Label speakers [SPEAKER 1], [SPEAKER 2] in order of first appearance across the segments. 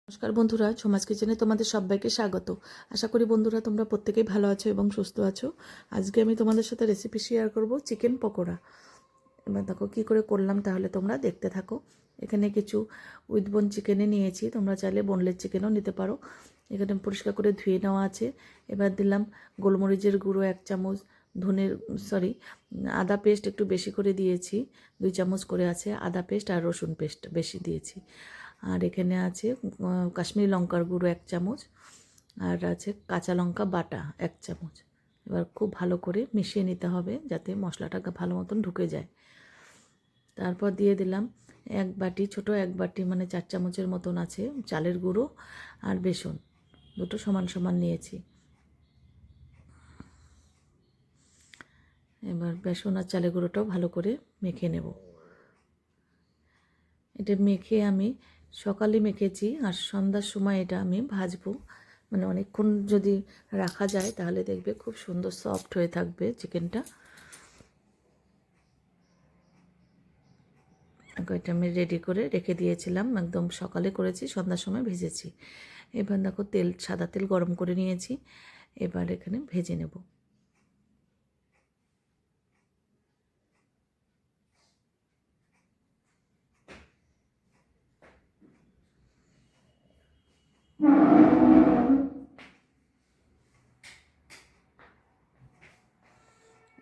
[SPEAKER 1] নমস্কার বন্ধুরা, ছোমাস কিচেনে তোমাদের সবাইকে স্বাগত। আশা করি বন্ধুরা তোমরা প্রত্যেকেই ভালো আছো এবং সুস্থ আছো। আজকে আমি তোমাদের সাথে রেসিপি শেয়ার করব চিকেন পকোড়া। এবার দেখো কী করে করলাম, তাহলে তোমরা দেখতে থাকো। এখানে কিছু উইথ বোন চিকেনে নিয়েছি, তোমরা চাইলে বোনলেস চিকেনও নিতে পারো। এখানে পরিষ্কার করে ধুয়ে নেওয়া আছে। এবার দিলাম গোলমরিচের গুঁড়ো 1 চামচ, আদা পেস্ট একটু বেশি করে দিয়েছি, 2 চামচ করে আছে আদা পেস্ট, আর রসুন পেস্ট বেশি দিয়েছি। আর এখানে আছে কাশ্মীরি লঙ্কার গুঁড়ো 1 চামচ, আর আছে কাঁচা লঙ্কা বাটা 1 চামচ। এবার খুব ভালো করে মিশিয়ে নিতে হবে যাতে মশলাটা ভালো মতন ঢুকে যায়। তারপর দিয়ে দিলাম ছোটো এক বাটি মানে 4 চামচের মতন আছে চালের গুঁড়ো, আর বেসন দুটো সমান সমান নিয়েছি। এবার বেসন আর চালের গুঁড়োটাও ভালো করে মেখে নেব। এটা মেখে আমি সকালে মেখেছি, আর সন্ধ্যার সময় এটা আমি ভাজবো। মানে অনেকক্ষণ যদি রাখা যায় তাহলে দেখবে খুব সুন্দর সফট হয়ে থাকবে চিকেনটা। এটা আমি রেডি করে রেখে দিয়েছিলাম, একদম সকালে করেছি, সন্ধ্যার সময় ভেজেছি। এবার দেখো সাদা তেল গরম করে নিয়েছি, এবার এখানে ভেজে নেব।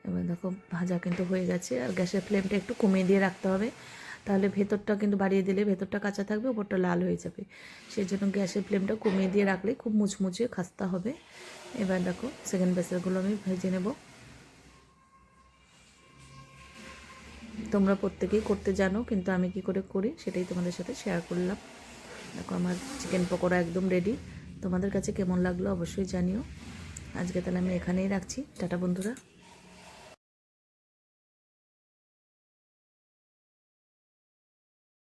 [SPEAKER 1] এবার দেখো ভাজা কিন্তু হয়ে গেছে, আর গ্যাসের ফ্লেমটা একটু কমিয়ে দিয়ে রাখতে হবে, তাহলে ভেতরটা কিন্তু বাড়িয়ে দিলে ভেতরটা কাঁচা থাকবে, ওপরটা লাল হয়ে যাবে। সেই জন্য গ্যাসের ফ্লেমটা কমিয়ে দিয়ে রাখলে খুব মুচমুচে খাস্তা হবে। এবার দেখো সেকেন্ড ব্যাচেরগুলো আমি ভেজে নেব। তোমরা প্রত্যেকেই করতে জানো, কিন্তু আমি কি করে করি সেটাই তোমাদের সাথে শেয়ার করলাম। দেখো আমার চিকেন পকোড়া একদম রেডি। তোমাদের কাছে কেমন লাগলো অবশ্যই জানিও। আজকে তাহলে আমি এখানেই রাখছি। টাটা বন্ধুরা।